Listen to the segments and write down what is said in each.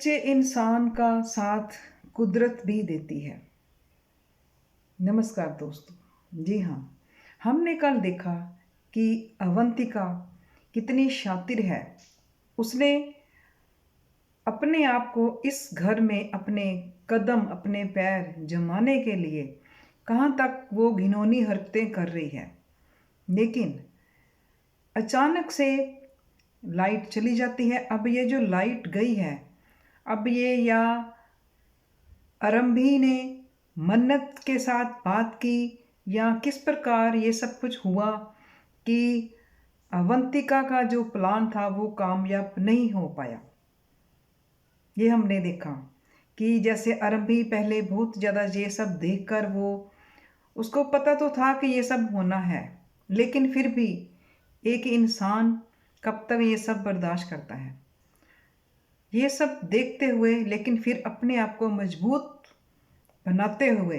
सच्चे इंसान का साथ कुदरत भी देती है। नमस्कार दोस्तों। जी हाँ, हमने कल देखा कि अवंतिका कितनी शातिर है। उसने अपने आप को इस घर में अपने कदम अपने पैर जमाने के लिए कहाँ तक वो घिनौनी हरकतें कर रही है। लेकिन अचानक से लाइट चली जाती है। अब ये जो लाइट गई है, अब ये या आरंभी ने मन्नत के साथ बात की या किस प्रकार ये सब कुछ हुआ कि अवंतिका का जो प्लान था वो कामयाब नहीं हो पाया। ये हमने देखा कि जैसे आरंभी पहले बहुत ज़्यादा ये सब देखकर वो उसको पता तो था कि ये सब होना है, लेकिन फिर भी एक इंसान कब तक ये सब बर्दाश्त करता है। ये सब देखते हुए लेकिन फिर अपने आप को मजबूत बनाते हुए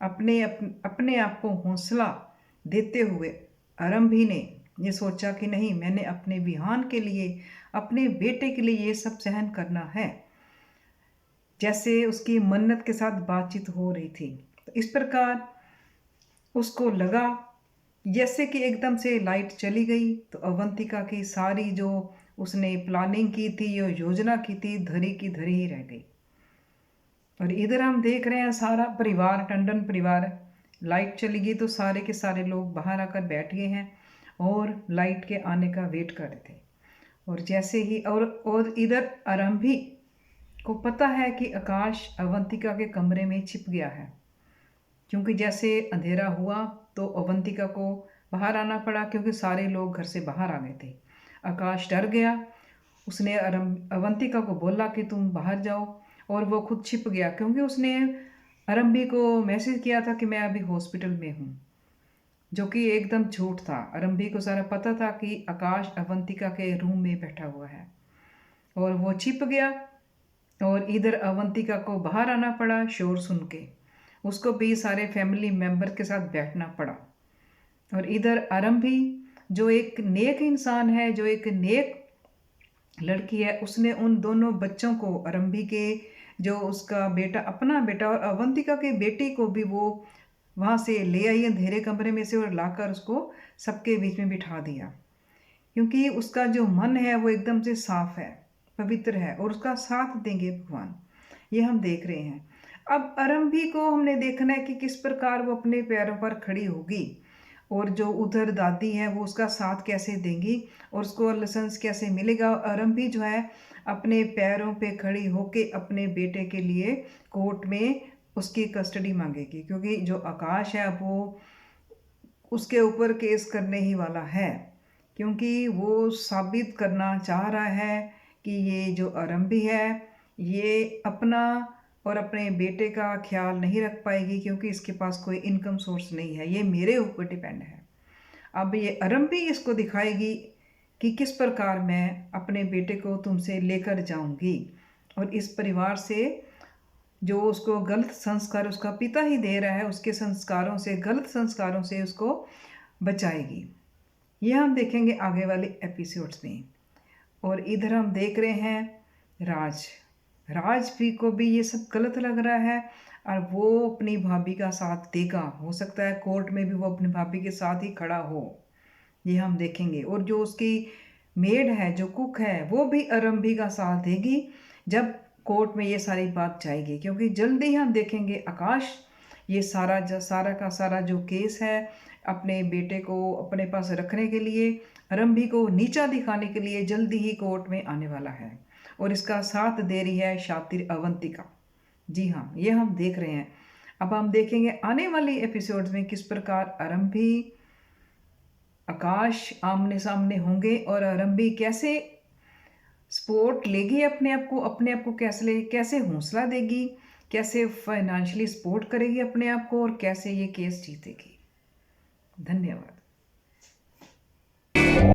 अपने आप को हौसला देते हुए आरंभी ने ये सोचा कि नहीं, मैंने अपने विहान के लिए अपने बेटे के लिए ये सब सहन करना है। जैसे उसकी मन्नत के साथ बातचीत हो रही थी, तो इस प्रकार उसको लगा जैसे कि एकदम से लाइट चली गई तो अवंतिका की सारी जो उसने प्लानिंग की थी, जो योजना की थी, धरी की धरी ही रह गई। और इधर हम देख रहे हैं सारा परिवार, टंडन परिवार, लाइट चली गई तो सारे के सारे लोग बाहर आकर बैठ गए हैं और लाइट के आने का वेट कर रहे थे। और जैसे ही और इधर आरंभी को पता है कि आकाश अवंतिका के कमरे में छिप गया है, क्योंकि जैसे अंधेरा हुआ तो अवंतिका को बाहर आना पड़ा, क्योंकि सारे लोग घर से बाहर आ गए थे। आकाश डर गया। उसने अवंतिका को बोला कि तुम बाहर जाओ, और वो खुद छिप गया, क्योंकि उसने आरंभी को मैसेज किया था कि मैं अभी हॉस्पिटल में हूँ, जो कि एकदम झूठ था। आरंभी को सारा पता था कि आकाश अवंतिका के रूम में बैठा हुआ है, और वो छिप गया। और इधर अवंतिका को बाहर आना पड़ा शोर सुन के, उसको भी सारे फैमिली मेम्बर के साथ बैठना पड़ा। और इधर आरंभी जो एक नेक इंसान है, जो एक नेक लड़की है, उसने उन दोनों बच्चों को, आरंभी के जो उसका बेटा, अपना बेटा, और अवंतिका के बेटी को भी वो वहाँ से ले आई अंधेरे कमरे में से, और लाकर उसको सबके बीच में बिठा दिया, क्योंकि उसका जो मन है वो एकदम से साफ है, पवित्र है, और उसका साथ देंगे भगवान। ये हम देख रहे हैं। अब आरंभी को हमने देखना है कि किस प्रकार वो अपने पैरों पर खड़ी होगी, और जो उधर दादी है वो उसका साथ कैसे देंगी, और उसको लाइसेंस कैसे मिलेगा। आरंभी जो है अपने पैरों पे खड़ी होके अपने बेटे के लिए कोर्ट में उसकी कस्टडी मांगेगी, क्योंकि जो आकाश है वो उसके ऊपर केस करने ही वाला है, क्योंकि वो साबित करना चाह रहा है कि ये जो आरंभी है ये अपना और अपने बेटे का ख्याल नहीं रख पाएगी, क्योंकि इसके पास कोई इनकम सोर्स नहीं है, ये मेरे ऊपर डिपेंड है। अब ये आरंभी इसको दिखाएगी कि किस प्रकार मैं अपने बेटे को तुमसे लेकर जाऊंगी, और इस परिवार से जो उसको गलत संस्कार उसका पिता ही दे रहा है, उसके संस्कारों से, गलत संस्कारों से उसको बचाएगी। ये हम देखेंगे आगे वाले एपिसोड्स में। और इधर हम देख रहे हैं राज भी को भी ये सब गलत लग रहा है, और वो अपनी भाभी का साथ देगा। हो सकता है कोर्ट में भी वो अपनी भाभी के साथ ही खड़ा हो, ये हम देखेंगे। और जो उसकी मेड है, जो कुक है, वो भी आरंभी का साथ देगी जब कोर्ट में ये सारी बात जाएगी, क्योंकि जल्दी ही हम देखेंगे आकाश ये सारा का सारा जो केस है अपने बेटे को अपने पास रखने के लिए, आरंभी को नीचा दिखाने के लिए जल्दी ही कोर्ट में आने वाला है, और इसका साथ दे रही है शातिर अवंतिका। जी हाँ, ये हम देख रहे हैं। अब हम देखेंगे आने वाली एपिसोड्स में किस प्रकार आरंभी आकाश आमने सामने होंगे, और आरंभी कैसे सपोर्ट लेगी अपने आप को कैसे हौसला देगी, कैसे फाइनेंशियली सपोर्ट करेगी अपने आप को, और कैसे ये केस जीतेगी। धन्यवाद।